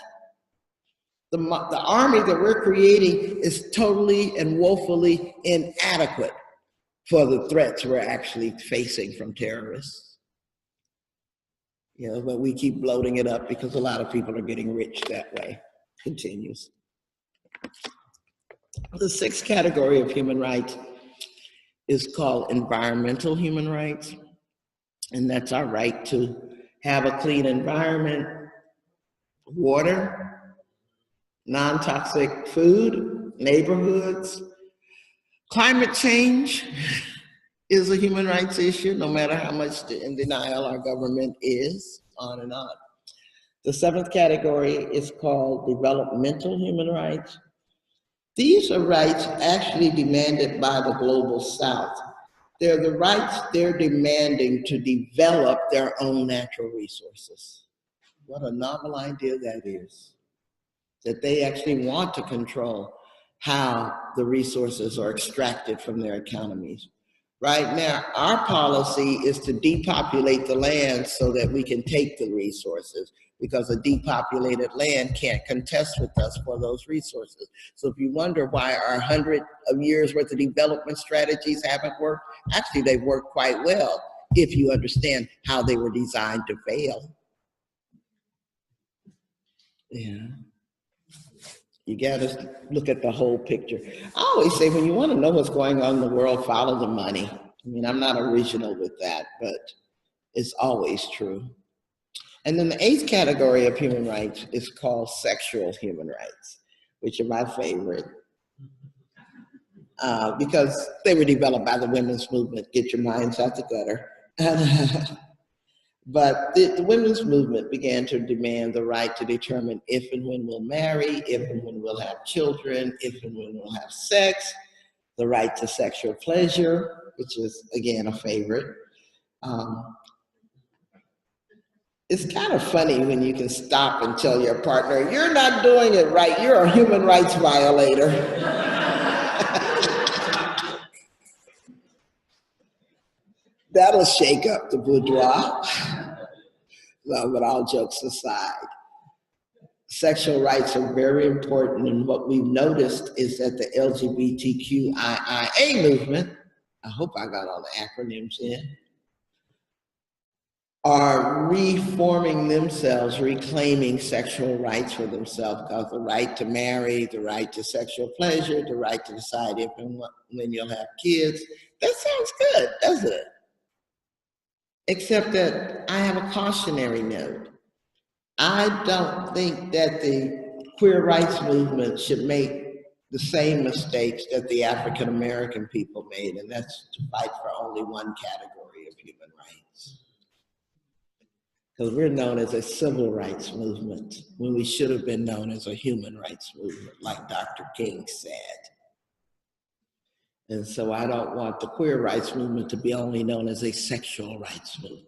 The army that we're creating is totally and woefully inadequate for the threats we're actually facing from terrorists. You know, but we keep bloating it up because a lot of people are getting rich that way. Continues. The sixth category of human rights is called environmental human rights. And that's our right to have a clean environment, water, non-toxic food, neighborhoods. Climate change is a human rights issue, no matter how much in denial our government is, on and on. The seventh category is called developmental human rights. These are rights actually demanded by the global South. They're the rights they're demanding to develop their own natural resources. What a novel idea that is. That they actually want to control how the resources are extracted from their economies. Right now, our policy is to depopulate the land so that we can take the resources, because a depopulated land can't contest with us for those resources. So if you wonder why our 100 years worth of development strategies haven't worked, actually they've worked quite well if you understand how they were designed to fail. Yeah. You gotta look at the whole picture. I always say when you wanna know what's going on in the world, follow the money. I mean, I'm not original with that, but it's always true. And then the eighth category of human rights is called sexual human rights, which are my favorite because they were developed by the women's movement. Get your minds out the gutter. But the women's movement began to demand the right to determine if and when we'll marry, if and when we'll have children, if and when we'll have sex, the right to sexual pleasure, which is, again, a favorite. It's kind of funny when you can stop and tell your partner, you're not doing it right, you're a human rights violator. That'll shake up the bourgeois. No, but all jokes aside, sexual rights are very important, and what we've noticed is that the LGBTQIA movement, I hope I got all the acronyms in, are reforming themselves, reclaiming sexual rights for themselves, because the right to marry, the right to sexual pleasure, the right to decide if and when you'll have kids, that sounds good, doesn't it? Except that I have a cautionary note. I don't think that the queer rights movement should make the same mistakes that the African American people made, and that's to fight for only one category of human rights. Because we're known as a civil rights movement when we should have been known as a human rights movement, like Dr. King said. And so I don't want the queer rights movement to be only known as a sexual rights movement,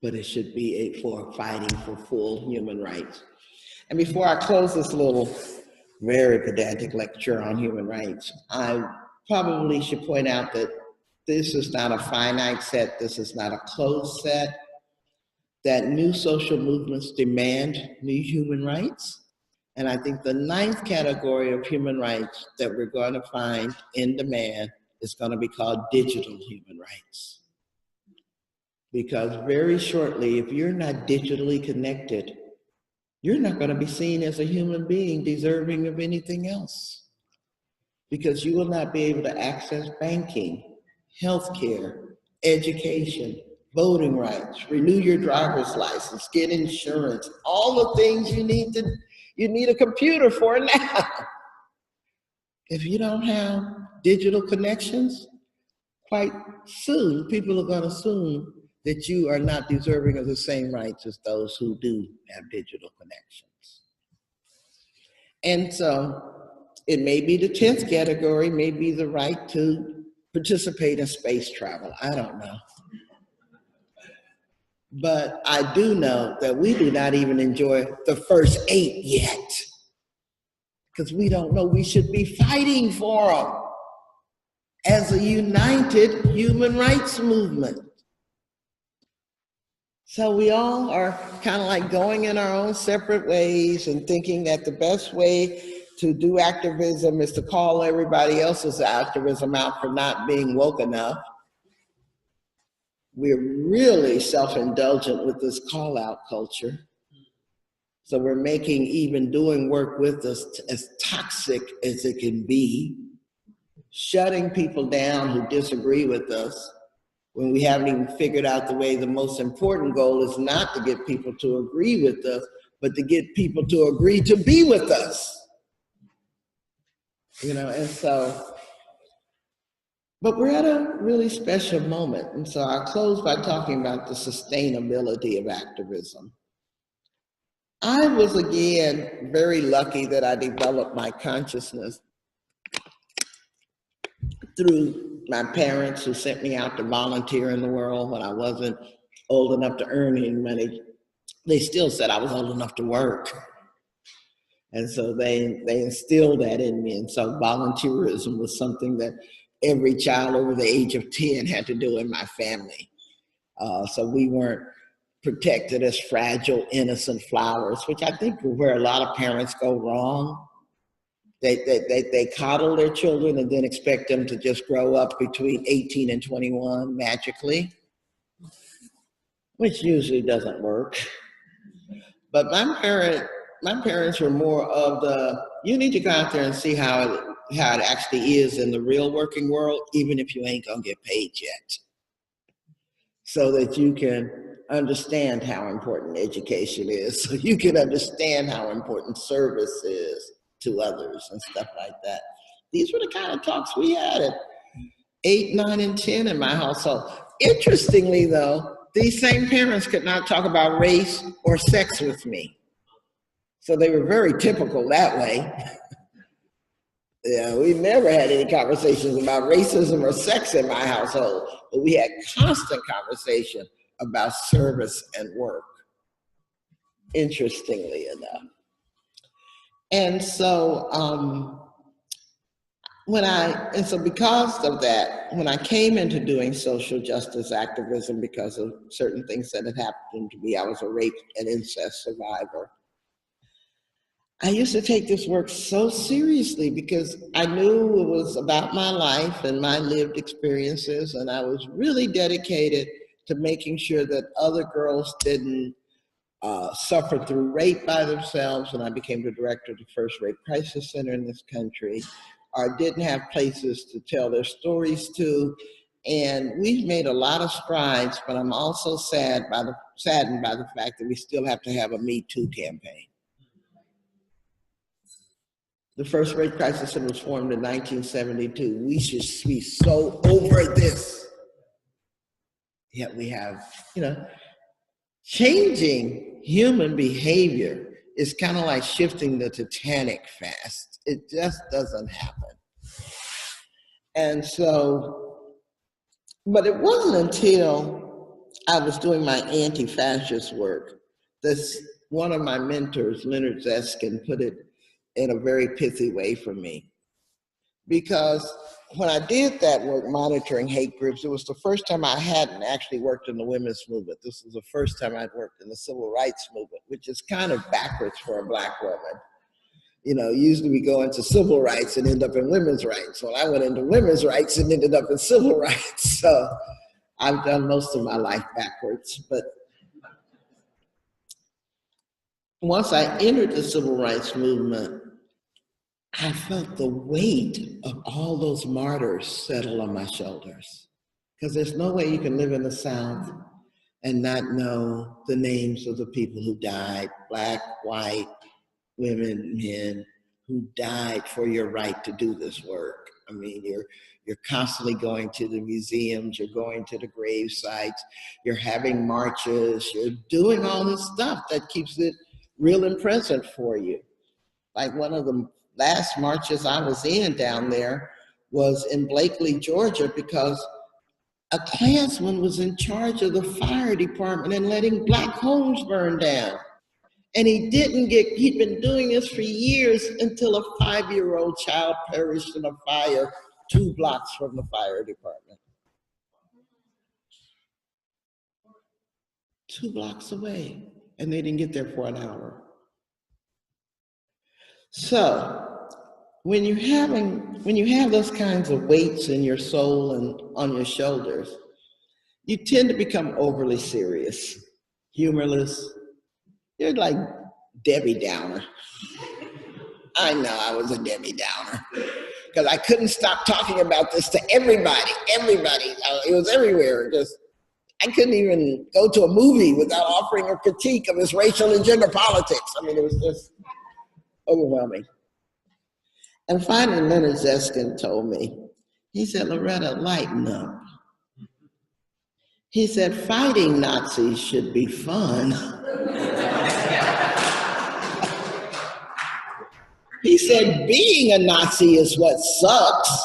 but it should be for fighting for full human rights. And before I close this little very pedantic lecture on human rights, I probably should point out that this is not a finite set, this is not a closed set, that new social movements demand new human rights. And I think the ninth category of human rights that we're going to find in demand is going to be called digital human rights. Because very shortly, if you're not digitally connected, you're not going to be seen as a human being deserving of anything else. Because you will not be able to access banking, healthcare, education, voting rights, renew your driver's license, get insurance, all the things you need a computer for now. If you don't have digital connections, quite soon, people are going to assume that you are not deserving of the same rights as those who do have digital connections. And so it may be the 10th category, may be the right to participate in space travel. I don't know. But I do know that we do not even enjoy the first 8 yet, because we don't know we should be fighting for them as a united human rights movement. So we all are kind of like going in our own separate ways and thinking that the best way to do activism is to call everybody else's activism out for not being woke enough. We're really self-indulgent with this call-out culture. So we're making even doing work with us as toxic as it can be, shutting people down who disagree with us when we haven't even figured out the way the most important goal is not to get people to agree with us, but to get people to agree to be with us. You know, and so, but we're at a really special moment. And so I'll close by talking about the sustainability of activism. I was, again, very lucky that I developed my consciousness through my parents, who sent me out to volunteer in the world when I wasn't old enough to earn any money. They still said I was old enough to work. And so they instilled that in me. And so volunteerism was something that every child over the age of 10 had to do in my family. So we weren't protected as fragile, innocent flowers, which I think is where a lot of parents go wrong. They coddle their children and then expect them to just grow up between 18 and 21 magically, which usually doesn't work. But my parents were more of the, you need to go out there and see how how it actually is in the real working world, even if you ain't gonna get paid yet. So that you can understand how important education is, so you can understand how important service is to others and stuff like that. These were the kind of talks we had at 8, 9, and 10 in my household. Interestingly though, these same parents could not talk about race or sex with me. So they were very typical that way. Yeah, we never had any conversations about racism or sex in my household, but we had constant conversation about service and work, interestingly enough. And so, because of that, when I came into doing social justice activism because of certain things that had happened to me, I was a rape and incest survivor. I used to take this work so seriously because I knew it was about my life and my lived experiences, and I was really dedicated to making sure that other girls didn't suffer through rape by themselves. And I became the director of the first rape crisis center in this country, or didn't have places to tell their stories to. And we've made a lot of strides, but I'm also saddened by the fact that we still have to have a Me Too campaign. The first rape crisis center was formed in 1972. We should be so over this. Yet we have, changing human behavior is kind of like shifting the Titanic fast. It just doesn't happen. And so, but it wasn't until I was doing my anti-fascist work that one of my mentors, Leonard Zeskin, put it in a very pithy way for me. Because when I did that work monitoring hate groups, it was the first time I hadn't actually worked in the women's movement. This was the first time I'd worked in the civil rights movement, which is kind of backwards for a Black woman. Usually we go into civil rights and end up in women's rights. Well, I went into women's rights and ended up in civil rights. So I've done most of my life backwards. But once I entered the civil rights movement, I felt the weight of all those martyrs settle on my shoulders. Because there's no way you can live in the South and not know the names of the people who died, Black, white, women, men, who died for your right to do this work. I mean, you're constantly going to the museums, you're going to the grave sites, you're having marches, you're doing all this stuff that keeps it real and present for you. Like one of the last marches I was in down there was in Blakely, Georgia, because a Klansman was in charge of the fire department and letting Black homes burn down. And he'd been doing this for years until a 5-year-old child perished in a fire 2 blocks from the fire department. 2 blocks away, and they didn't get there for an hour. So when you have those kinds of weights in your soul and on your shoulders, you tend to become overly serious, humorless. You're like Debbie Downer. I know I was a Debbie Downer because I couldn't stop talking about this to everybody. It was everywhere. I couldn't even go to a movie without offering a critique of its racial and gender politics. I mean, it was just overwhelming. And finally, Leonard Zeskin told me, he said, "Loretta, lighten up." He said, "Fighting Nazis should be fun." He said, "Being a Nazi is what sucks."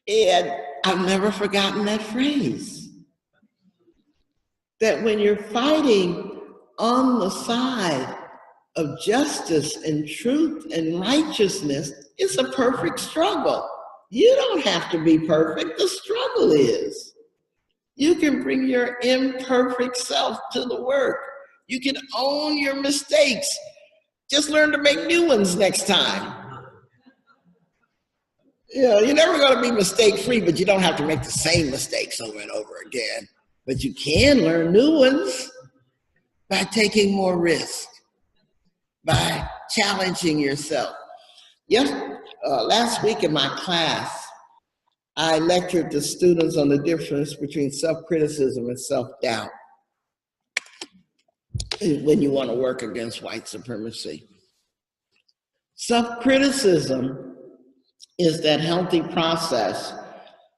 And I've never forgotten that phrase. That when you're fighting on the side of justice and truth and righteousness, it's a perfect struggle. You don't have to be perfect, the struggle is. You can bring your imperfect self to the work. You can own your mistakes. Just learn to make new ones next time. You're never gonna be mistake-free, but you don't have to make the same mistakes over and over again. But you can learn new ones by taking more risk, by challenging yourself. Yes, last week in my class, I lectured to students on the difference between self-criticism and self-doubt when you want to work against white supremacy. Self-criticism is that healthy process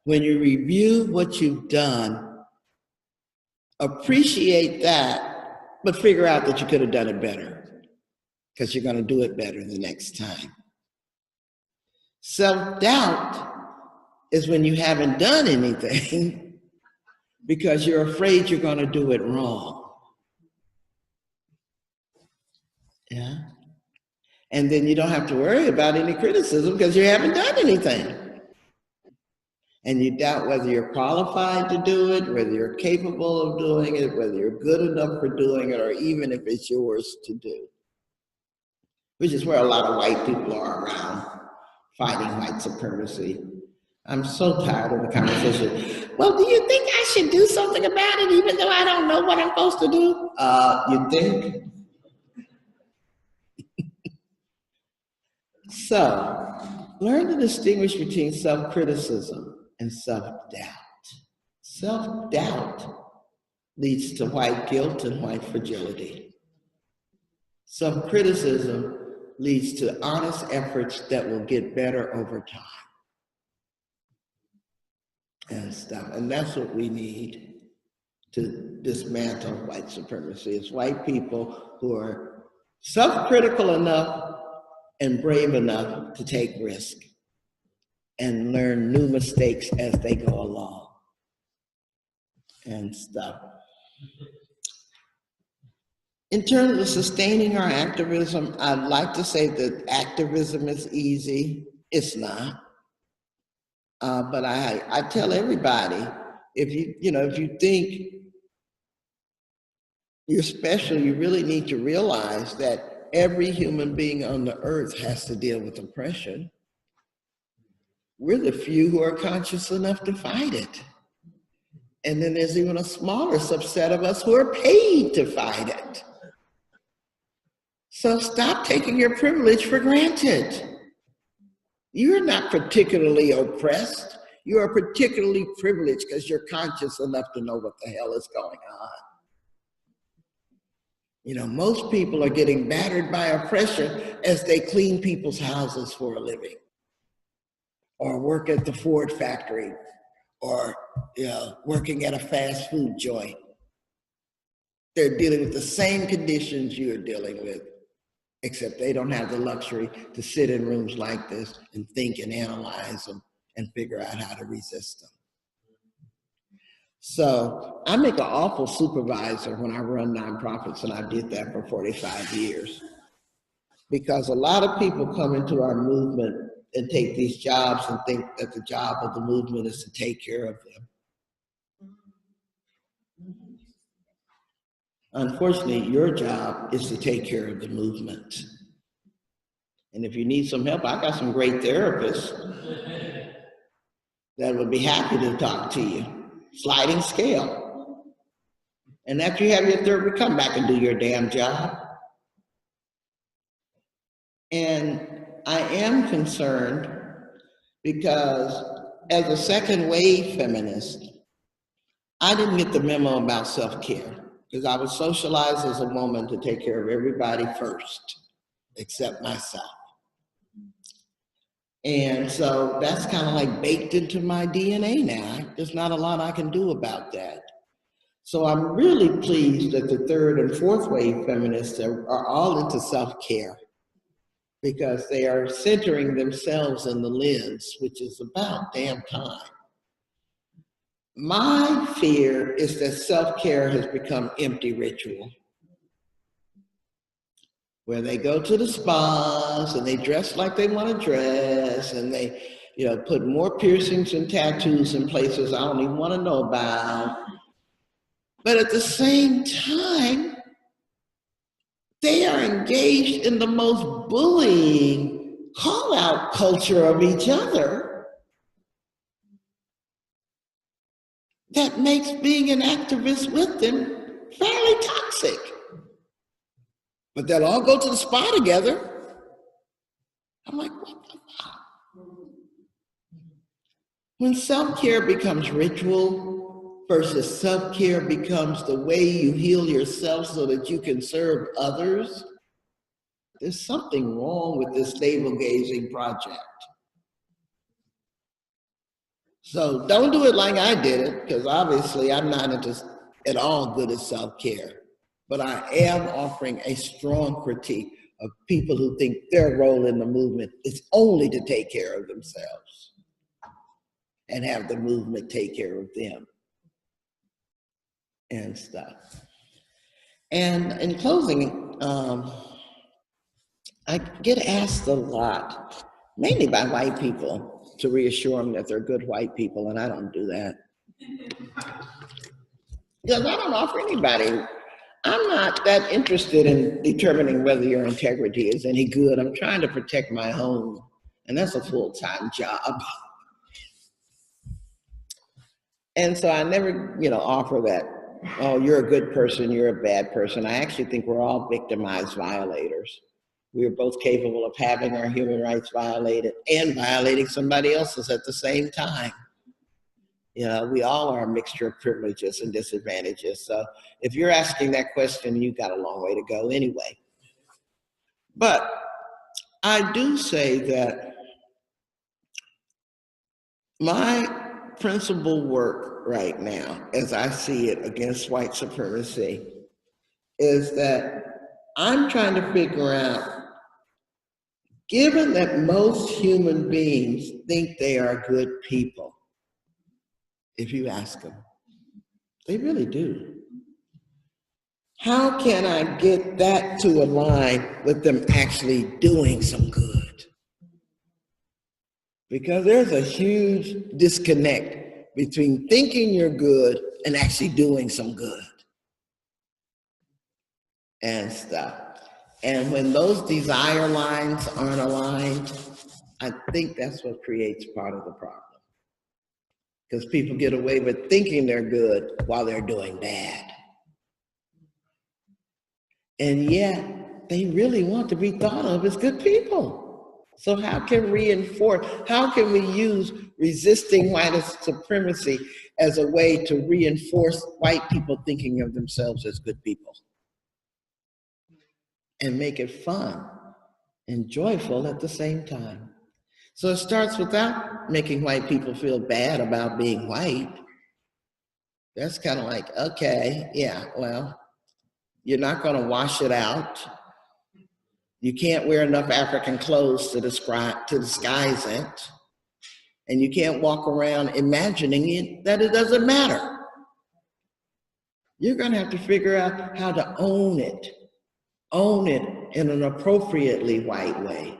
when you review what you've done, appreciate that, but figure out that you could have done it better because you're going to do it better the next time. Self-doubt is when you haven't done anything because you're afraid you're going to do it wrong. Yeah. And then you don't have to worry about any criticism because you haven't done anything. And you doubt whether you're qualified to do it, whether you're capable of doing it, whether you're good enough for doing it, or even if it's yours to do. Which is where a lot of white people are around fighting white supremacy. I'm so tired of the conversation. Well, do you think I should do something about it even though I don't know what I'm supposed to do? You think? So, learn to distinguish between self-criticism and self-doubt. Self-doubt leads to white guilt and white fragility. Self-criticism leads to honest efforts that will get better over time. And stuff. And that's what we need to dismantle white supremacy, is white people who are self-critical enough and brave enough to take risk and learn new mistakes as they go along and stuff. In terms of sustaining our activism, I'd like to say that activism is easy. It's not. But I tell everybody, if you think you're special, you really need to realize that every human being on the earth has to deal with oppression. We're the few who are conscious enough to fight it. And then there's even a smaller subset of us who are paid to fight it. So stop taking your privilege for granted. You're not particularly oppressed. You are particularly privileged because you're conscious enough to know what the hell is going on. You know, most people are getting battered by oppression as they clean people's houses for a living, or work at the Ford factory, or working at a fast food joint. They're dealing with the same conditions you're dealing with, except they don't have the luxury to sit in rooms like this and think and analyze them and figure out how to resist them. So I make an awful supervisor when I run nonprofits, and I did that for 45 years. Because a lot of people come into our movement and take these jobs and think that the job of the movement is to take care of them. Unfortunately, your job is to take care of the movement. And if you need some help, I got some great therapists that would be happy to talk to you. Sliding scale. And after you have your therapy, come back and do your damn job. And I am concerned because as a second wave feminist, I didn't get the memo about self-care because I was socialized as a woman to take care of everybody first, except myself. And so that's kind of like baked into my DNA now. There's not a lot I can do about that. So I'm really pleased that the third and fourth wave feminists are all into self-care because they are centering themselves in the lens, which is about damn time. My fear is that self-care has become empty ritual, where they go to the spas and they dress like they want to dress, and they, put more piercings and tattoos in places I don't even want to know about. But at the same time, they are engaged in the most bullying call-out culture of each other that makes being an activist with them fairly toxic. But they'll all go to the spa together. I'm like, what the fuck? When self-care becomes ritual versus self-care becomes the way you heal yourself so that you can serve others, there's something wrong with this navel-gazing project. So don't do it like I did it, because obviously I'm not at all good at self-care. But I am offering a strong critique of people who think their role in the movement is only to take care of themselves and have the movement take care of them and stuff. And in closing, I get asked a lot, mainly by white people, to reassure them that they're good white people, and I don't do that. Because I don't offer anybody. I'm not that interested in determining whether your integrity is any good. I'm trying to protect my own, and that's a full-time job. And so I never, offer that, oh, you're a good person, you're a bad person. I actually think we're all victimized violators. We're both capable of having our human rights violated and violating somebody else's at the same time. We all are a mixture of privileges and disadvantages. So if you're asking that question, you've got a long way to go anyway. But I do say that my principal work right now, as I see it against white supremacy, is that I'm trying to figure out, given that most human beings think they are good people, if you ask them, they really do. How can I get that to align with them actually doing some good? Because there's a huge disconnect between thinking you're good and actually doing some good and stuff. And when those desire lines aren't aligned, I think that's what creates part of the problem. Because people get away with thinking they're good while they're doing bad. And yet, they really want to be thought of as good people. So how can we use resisting white supremacy as a way to reinforce white people thinking of themselves as good people? And make it fun and joyful at the same time. So it starts without making white people feel bad about being white. That's kind of like, okay, yeah, well, you're not going to wash it out. You can't wear enough African clothes to disguise it. And you can't walk around imagining that it doesn't matter. You're going to have to figure out how to own it in an appropriately white way,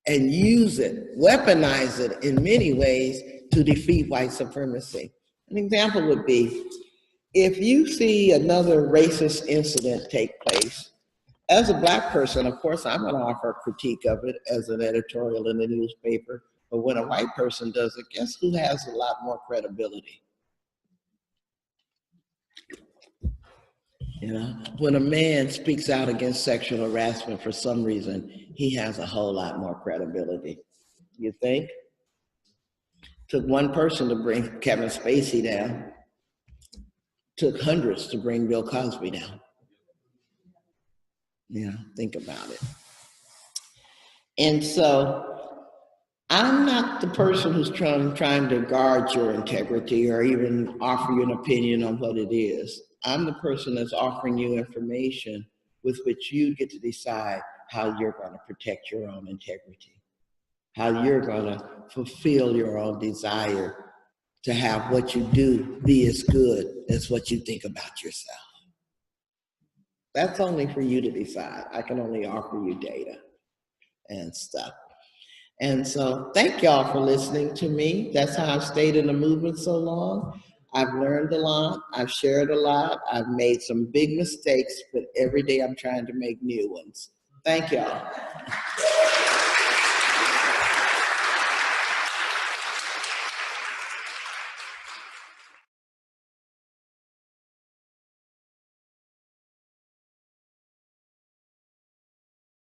and use it, weaponize it in many ways to defeat white supremacy. An example would be, if you see another racist incident take place, as a Black person, of course, I'm going to offer a critique of it as an editorial in the newspaper. But when a white person does it, guess who has a lot more credibility? When a man speaks out against sexual harassment for some reason, he has a whole lot more credibility. You think? Took one person to bring Kevin Spacey down. Took hundreds to bring Bill Cosby down. Think about it. And so I'm not the person who's trying to guard your integrity or even offer you an opinion on what it is. I'm the person that's offering you information with which you get to decide how you're going to protect your own integrity, how you're going to fulfill your own desire to have what you do be as good as what you think about yourself. That's only for you to decide. I can only offer you data and stuff. And so thank y'all for listening to me. That's how I've stayed in the movement so long. I've learned a lot. I've shared a lot. I've made some big mistakes, but every day I'm trying to make new ones. Thank y'all.